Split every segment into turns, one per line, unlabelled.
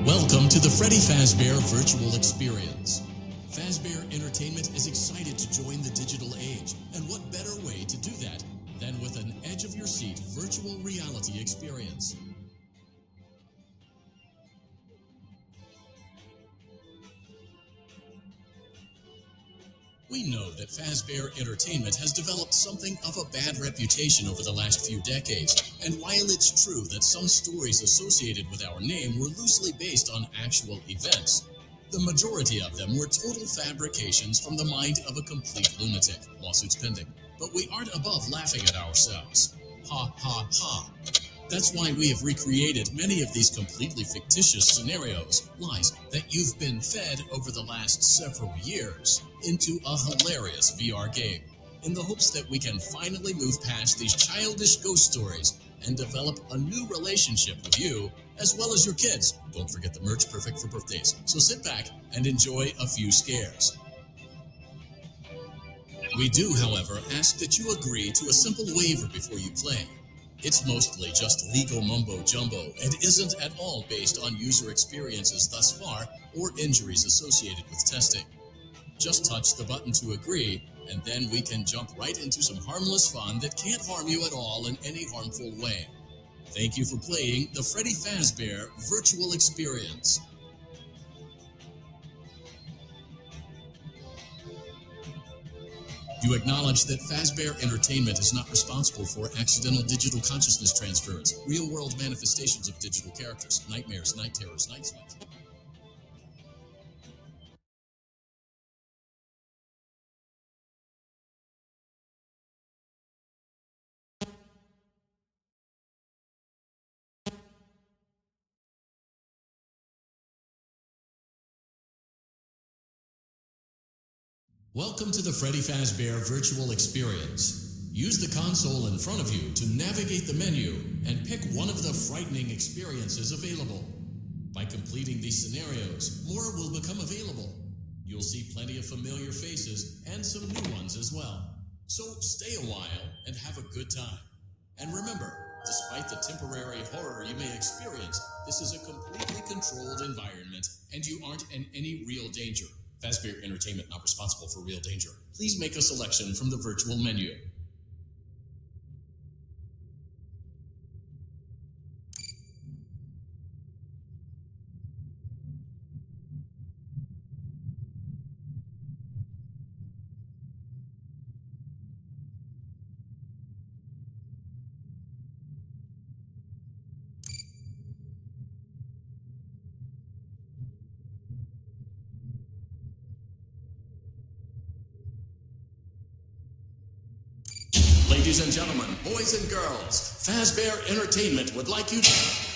Welcome to the Freddy Fazbear Virtual Experience. Fazbear Entertainment is excited to join the digital age, and what better way to do that than with an edge-of-your-seat virtual reality experience. We know that Fazbear Entertainment has developed something of a bad reputation over the last few decades, and while it's true that some stories associated with our name were loosely based on actual events, the majority of them were total fabrications from the mind of a complete lunatic, lawsuits pending. But we aren't above laughing at ourselves. Ha ha ha. That's why we have recreated many of these completely fictitious scenarios, lies that you've been fed over the last several years, into a hilarious VR game, in the hopes that we can finally move past these childish ghost stories and develop a new relationship with you, as well as your kids. Don't forget the merch, perfect for birthdays. So sit back and enjoy a few scares. We do, however, ask that you agree to a simple waiver before you play. It's mostly just legal mumbo-jumbo and isn't at all based on user experiences thus far or injuries associated with testing. Just touch the button to agree, and then we can jump right into some harmless fun that can't harm you at all in any harmful way. Thank you for playing the Freddy Fazbear Virtual Experience. You acknowledge that Fazbear Entertainment is not responsible for accidental digital consciousness transference, real-world manifestations of digital characters, nightmares, night terrors, night sweats. Welcome to the Freddy Fazbear Virtual Experience. Use the console in front of you to navigate the menu and pick one of the frightening experiences available. By completing these scenarios, more will become available. You'll see plenty of familiar faces and some new ones as well. So stay a while and have a good time. And remember, despite the temporary horror you may experience, this is a completely controlled environment and you aren't in any real danger. Fazbear Entertainment not responsible for real danger. Please make a selection from the virtual menu. Ladies and gentlemen, boys and girls, Fazbear Entertainment would like you to...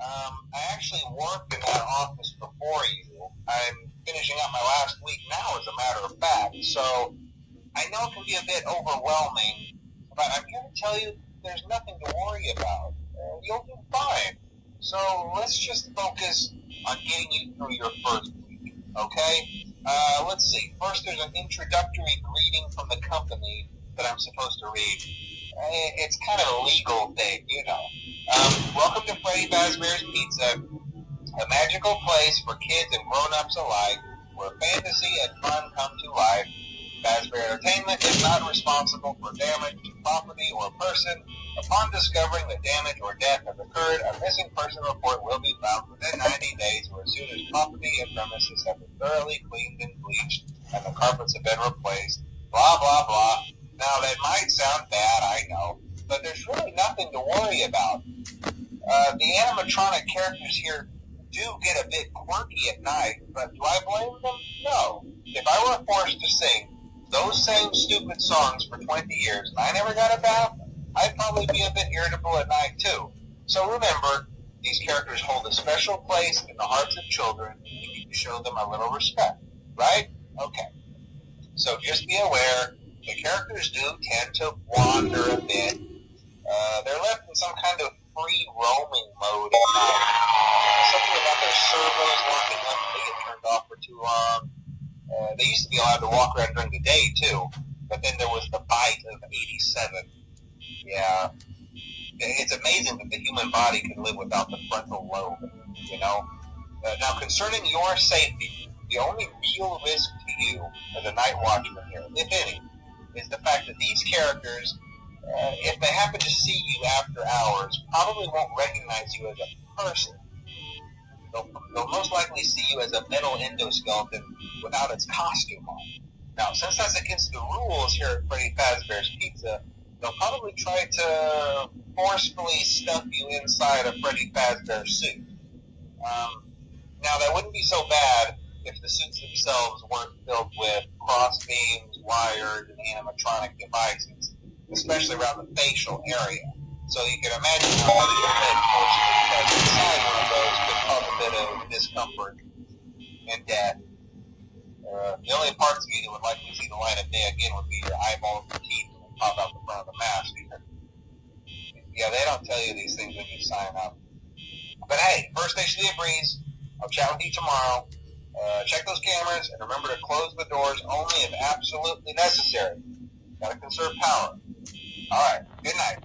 I actually worked in that office before you. I'm finishing up my last week now, as a matter of fact. So I know it can be a bit overwhelming, but I'm here to tell you there's nothing to worry about. You'll do fine. So let's just focus on getting you through your first week, okay? Let's see. First, there's an introductory greeting from the company that I'm supposed to read. It's kind of a legal thing, you know. Welcome to Freddy Fazbear's Pizza, a magical place for kids and grown-ups alike, where fantasy and fun come to life. Fazbear Entertainment is not responsible for damage to property or person. Upon discovering that damage or death has occurred, a missing person report will be filed within 90 days or as soon as property and premises have been thoroughly cleaned and bleached and the carpets have been replaced. Blah, blah, blah. Now, that might sound bad, I know, but there's really nothing to worry about. The animatronic characters here do get a bit quirky at night, but do I blame them? No. If I were forced to sing those same stupid songs for 20 years and I never got a bath, I'd probably be a bit irritable at night too. So remember, these characters hold a special place in the hearts of children, and we need to show them a little respect, right? Okay. So just be aware, the characters do tend to wander a bit. They're left in some kind of free roaming mode at night. Something about their servos locking up if they get turned off for too long. They used to be allowed to walk around during the day too, but then there was the bite of '87. Yeah, it's amazing that the human body can live without the frontal lobe. You know. Now, concerning your safety, the only real risk to you as a night watchman here, if any, is the fact that these characters, if they happen to see you after hours, probably won't recognize you as a person. They'll most likely see you as a metal endoskeleton without its costume on. Now, since that's against the rules here at Freddy Fazbear's Pizza, they'll probably try to forcefully stuff you inside a Freddy Fazbear suit. Now, that wouldn't be so bad if the suits themselves weren't filled with cross beams, wires, and animatronic devices, especially around the facial area. So you can imagine how having your head forcibly pressed inside one of those could cause a bit of discomfort and death. The only parts of you that would likely see the light of day again would be your eyeballs and teeth when they pop out the front of the mask. Yeah, they don't tell you these things when you sign up. But hey, first station of the breeze. I'll chat with you tomorrow. Check those cameras and remember to close the doors only if absolutely necessary. Gotta conserve power. Alright, good night.